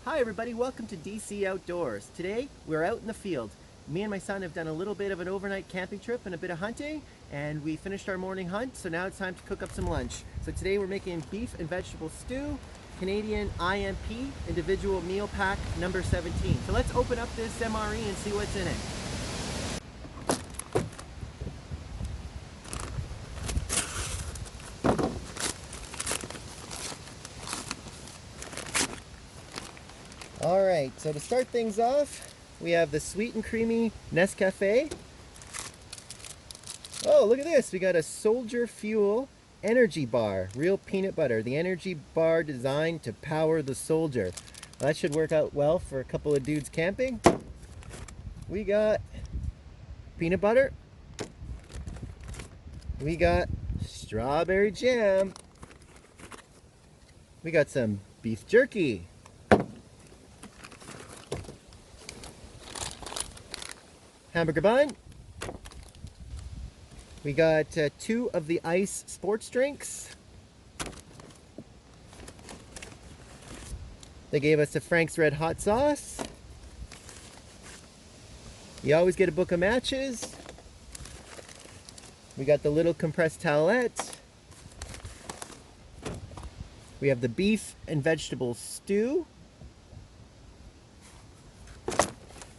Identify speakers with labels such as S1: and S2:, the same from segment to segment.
S1: Hi everybody, welcome to DC Outdoors. Today we're out in the field. Me and my son have done a little bit of an overnight camping trip and a bit of hunting, and we finished our morning hunt, so now it's time to cook up some lunch. So today we're making beef and vegetable stew, Canadian IMP, individual meal pack number 17. So let's open up this MRE and see what's in it. Alright, so to start things off, we have the sweet and creamy Nescafe. Oh, look at this. We got a Soldier Fuel energy bar, real peanut butter. The energy bar designed to power the soldier. Well, that should work out well for a couple of dudes camping. We got peanut butter. We got strawberry jam. We got some beef jerky. Hamburger Bun. We got 2 of the ice sports drinks. They gave us a Frank's Red Hot Sauce. You always get a book of matches. We got the little compressed towelette. We have the beef and vegetable stew.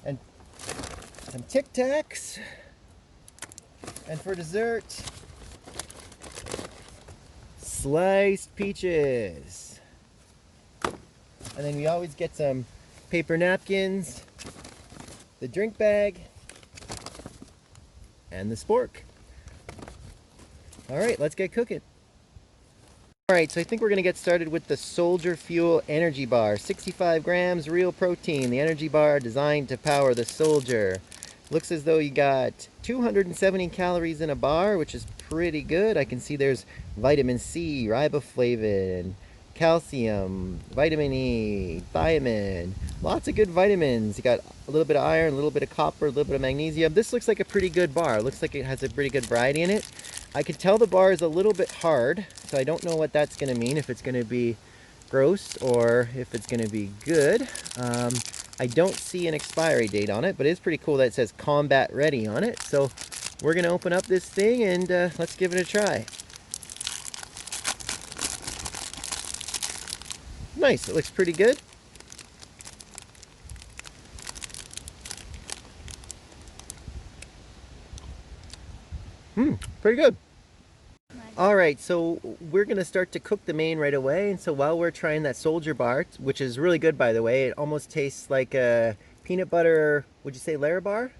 S1: And some Tic Tacs. And for dessert, sliced peaches. And then we always get some paper napkins, the drink bag, and the spork. All right, let's get cooking. All right, so I think we're gonna get started with the Soldier Fuel Energy Bar. 65 grams, real protein. The energy bar designed to power the soldier. Looks as though you got 270 calories in a bar, which is pretty good. I can see there's vitamin C, riboflavin, calcium, vitamin E, thiamine, lots of good vitamins. You got a little bit of iron, a little bit of copper, a little bit of magnesium. This looks like a pretty good bar. It looks like it has a pretty good variety in it. I can tell the bar is a little bit hard, so I don't know what that's going to mean, if it's going to be gross or if it's going to be good. I don't see an expiry date on it, but it's pretty cool that it says combat ready on it. So we're going to open up this thing and let's give it a try. Nice, it looks pretty good. Pretty good. All right, so we're gonna start to cook the main right away. And so while we're trying that soldier bar, which is really good by the way, it almost tastes like a peanut butter, would you say layer bar?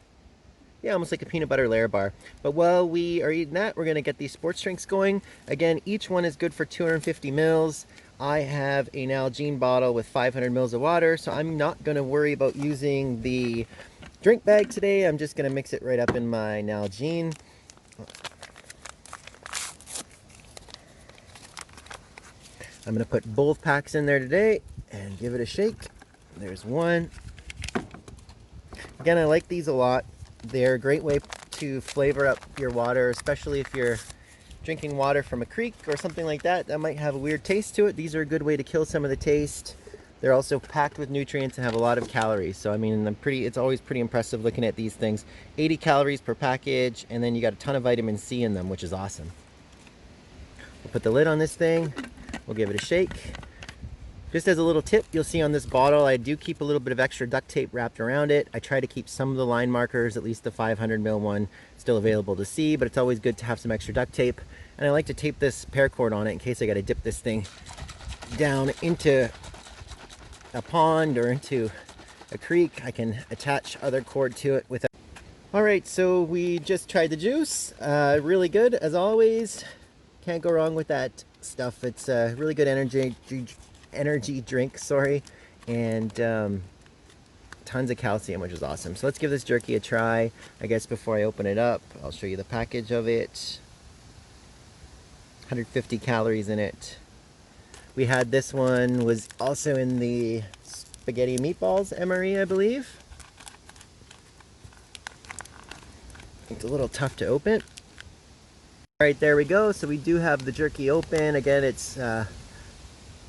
S1: Yeah, almost like a peanut butter layer bar. But while we are eating that, we're gonna get these sports drinks going. Again, each one is good for 250 mils. I have a Nalgene bottle with 500 mils of water, so I'm not gonna worry about using the drink bag today. I'm just gonna mix it right up in my Nalgene. I'm going to put both packs in there today and give it a shake. There's one. Again, I like these a lot. They're a great way to flavor up your water, especially if you're drinking water from a creek or something like that. That might have a weird taste to it. These are a good way to kill some of the taste. They're also packed with nutrients and have a lot of calories. So I mean, it's always pretty impressive looking at these things. 80 calories per package, and then you got a ton of vitamin C in them, which is awesome. We'll put the lid on this thing. We'll give it a shake. Just as a little tip, you'll see on this bottle, I do keep a little bit of extra duct tape wrapped around it. I try to keep some of the line markers, at least the 500 mil one, still available to see, but it's always good to have some extra duct tape. And I like to tape this paracord on it in case I got to dip this thing down into a pond or into a creek. I can attach other cord to it with. All right, so we just tried the juice. Really good as always. Can't go wrong with that stuff. It's a really good energy drink, sorry, and tons of calcium, which is awesome. So let's give this jerky a try. I guess before I open it up, I'll show you the package of it. 150 calories in it. We had this one, was also in the spaghetti meatballs MRE, I believe. It's a little tough to open. All right, there we go. So we do have the jerky open. Again, it's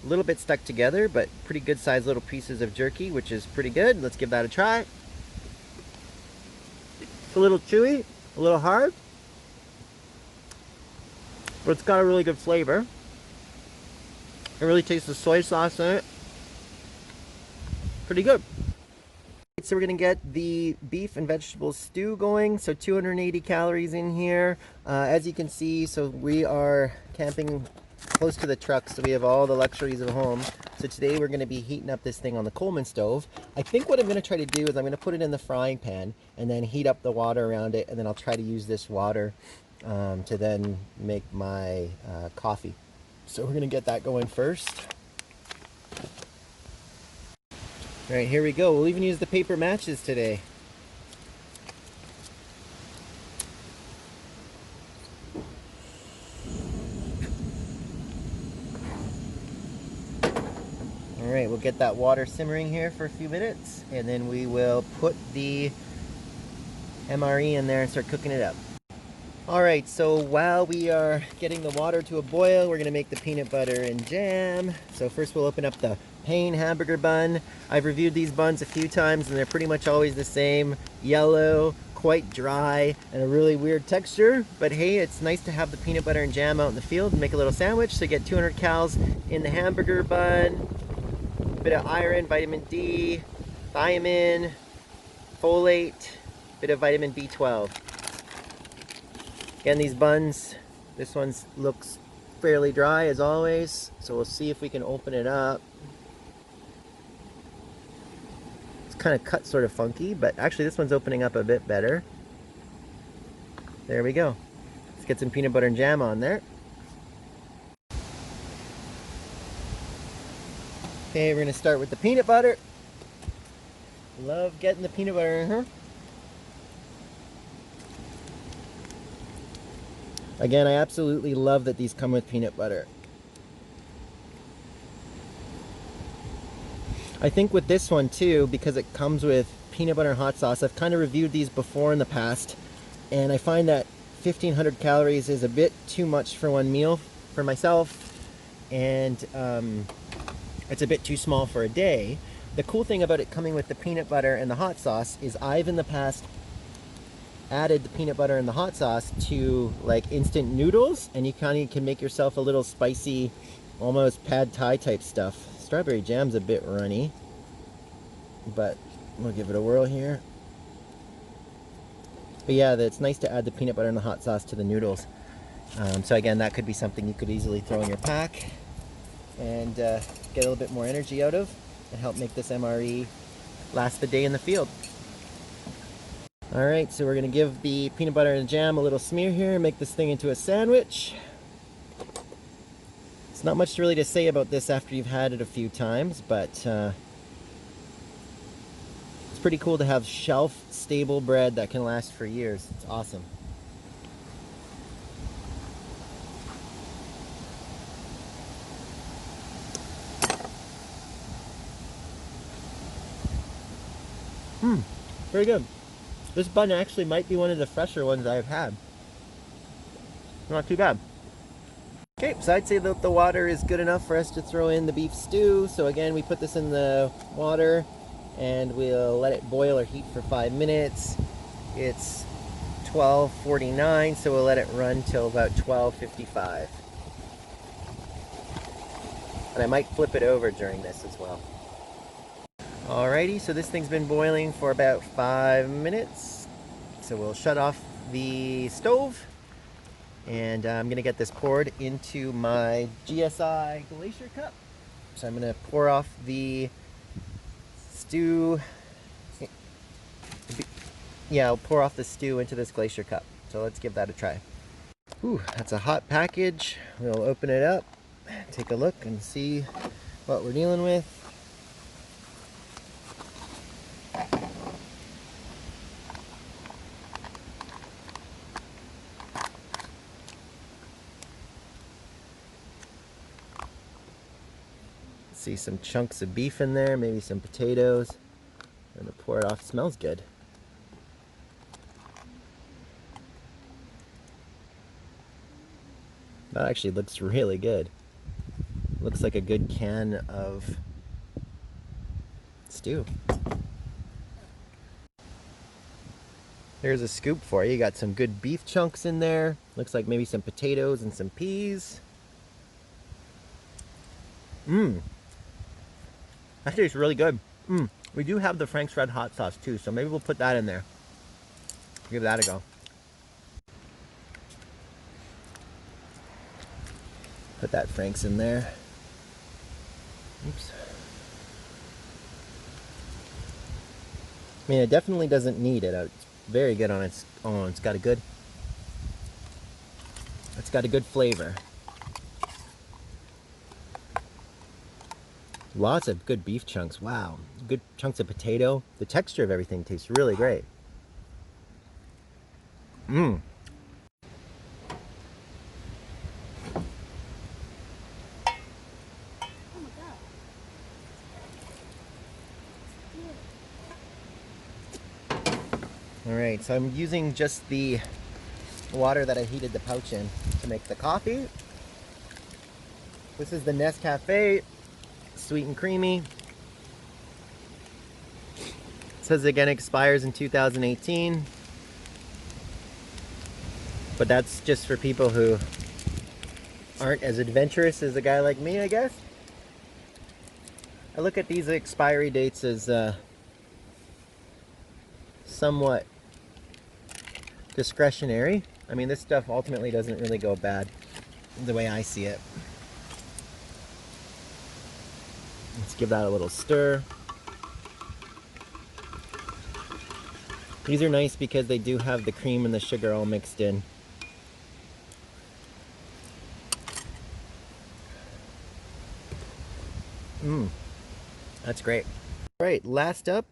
S1: A little bit stuck together, but pretty good sized little pieces of jerky, which is pretty good. Let's give that a try. It's a little chewy, a little hard, but it's got a really good flavor. It really tastes the soy sauce in it. Pretty good. So we're gonna get the beef and vegetable stew going. So 280 calories in here. As you can see, so we are camping close to the truck, so we have all the luxuries of home. So today we're gonna be heating up this thing on the Coleman stove. I think what I'm gonna try to do is I'm gonna put it in the frying pan and then heat up the water around it, and then I'll try to use this water to then make my coffee. So we're gonna get that going first. All right, here we go. We'll even use the paper matches today. All right, we'll get that water simmering here for a few minutes, and then we will put the MRE in there and start cooking it up. All right, so while we are getting the water to a boil, we're gonna make the peanut butter and jam. So first we'll open up the plain hamburger bun. I've reviewed these buns a few times and they're pretty much always the same. Yellow, quite dry, and a really weird texture. But hey, it's nice to have the peanut butter and jam out in the field and make a little sandwich. So get 200 calories in the hamburger bun. A bit of iron, vitamin D, thiamine, folate, bit of vitamin B12. Again, these buns, this one looks fairly dry as always. So we'll see if we can open it up. Kind of cut sort of funky, but actually this one's opening up a bit better. There we go. Let's get some peanut butter and jam on there. Okay, we're gonna start with the peanut butter. Love getting the peanut butter in here. Again, I absolutely love that these come with peanut butter. I think with this one too, because it comes with peanut butter and hot sauce, I've kind of reviewed these before in the past, and I find that 1,500 calories is a bit too much for one meal for myself, and it's a bit too small for a day. The cool thing about it coming with the peanut butter and the hot sauce is I've in the past added the peanut butter and the hot sauce to like instant noodles, and you kind of can make yourself a little spicy, almost pad thai type stuff. Strawberry jam's a bit runny, but we'll give it a whirl here. But yeah, it's nice to add the peanut butter and the hot sauce to the noodles. So again, that could be something you could easily throw in your pack and get a little bit more energy out of and help make this MRE last the day in the field. All right, so we're gonna give the peanut butter and jam a little smear here and make this thing into a sandwich. Not much really to say about this after you've had it a few times, but it's pretty cool to have shelf-stable bread that can last for years. It's awesome. Very good. This bun actually might be one of the fresher ones I've had. Not too bad. Okay, so I'd say that the water is good enough for us to throw in the beef stew. So again, we put this in the water and we'll let it boil or heat for 5 minutes. It's 12:49, so we'll let it run till about 12:55. And I might flip it over during this as well. Alrighty, so this thing's been boiling for about 5 minutes. So we'll shut off the stove. And I'm gonna get this poured into my GSI Glacier cup. So I'm gonna pour off the stew. Yeah, I'll pour off the stew into this Glacier cup. So let's give that a try. Ooh, that's a hot package. We'll open it up, take a look and see what we're dealing with. See some chunks of beef in there, maybe some potatoes. I'm gonna pour it off. It smells good. That actually looks really good. Looks like a good can of stew. Here's a scoop for you. You got some good beef chunks in there. Looks like maybe some potatoes and some peas. That tastes really good. We do have the Frank's Red Hot Sauce too, so maybe we'll put that in there. Give that a go. Put that Frank's in there. Oops. I mean, it definitely doesn't need it. It's very good on its own. It's got a good flavor. Lots of good beef chunks. Wow. Good chunks of potato. The texture of everything tastes really great. Alright, so I'm using just the water that I heated the pouch in to make the coffee. This is the Nescafe, sweet and creamy. It says again expires in 2018. But that's just for people who aren't as adventurous as a guy like me, I guess. I look at these expiry dates as somewhat discretionary. I mean, this stuff ultimately doesn't really go bad the way I see it. Let's give that a little stir. These are nice because they do have the cream and the sugar all mixed in. That's great. All right, last up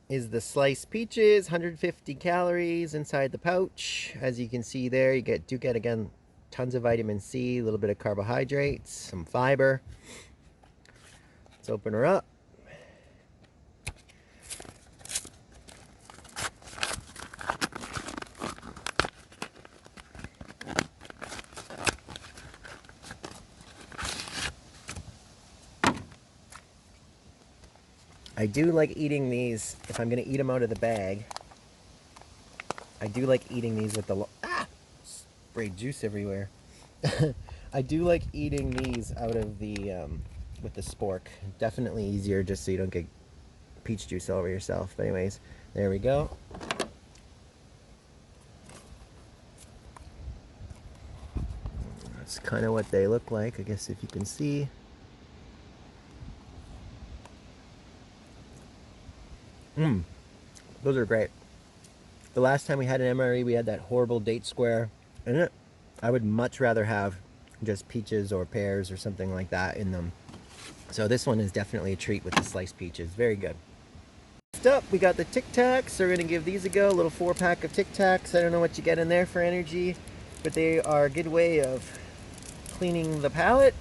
S1: is the sliced peaches, 150 calories inside the pouch. As you can see there, you do get again tons of vitamin C, a little bit of carbohydrates, some fiber. Let's open her up. I do like eating these, if I'm going to eat them out of the bag, I do like eating these with the... sprayed juice everywhere. I do like eating these out of the, with the spork. Definitely easier just so you don't get peach juice all over yourself. But anyways, there we go. That's kind of what they look like, I guess, if you can see. Those are great. The last time we had an MRE, we had that horrible date square in it. I would much rather have just peaches or pears or something like that in them. So this one is definitely a treat with the sliced peaches. Very good. Next up, we got the Tic Tacs. So we're going to give these a go. A little 4-pack of Tic Tacs. I don't know what you get in there for energy, but they are a good way of cleaning the palate.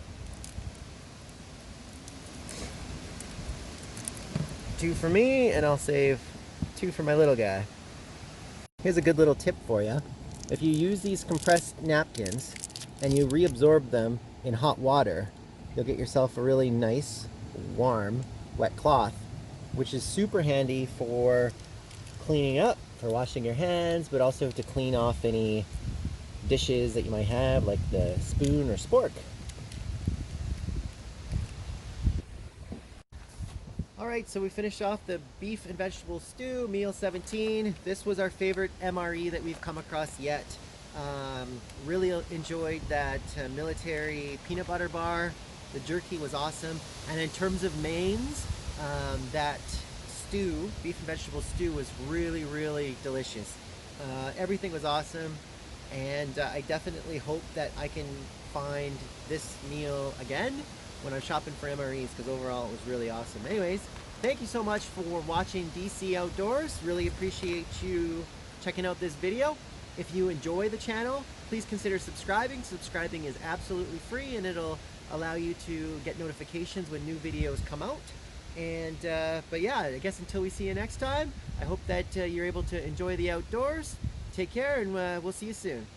S1: 2 for me, and I'll save 2 for my little guy. Here's a good little tip for you. If you use these compressed napkins and you reabsorb them in hot water, you'll get yourself a really nice, warm, wet cloth, which is super handy for cleaning up, for washing your hands, but also to clean off any dishes that you might have, like the spoon or spork. Alright, so we finished off the beef and vegetable stew, meal 17. This was our favorite MRE that we've come across yet. Really enjoyed that military peanut butter bar. The jerky was awesome. And in terms of mains, that stew, beef and vegetable stew, was really, really delicious. Everything was awesome. And I definitely hope that I can find this meal again when I'm shopping for MREs, because overall it was really awesome. Anyways, thank you so much for watching DC Outdoors. Really appreciate you checking out this video. If you enjoy the channel, please consider subscribing. Subscribing is absolutely free, and it'll allow you to get notifications when new videos come out. And but yeah, I guess until we see you next time, I hope that you're able to enjoy the outdoors. Take care, and we'll see you soon.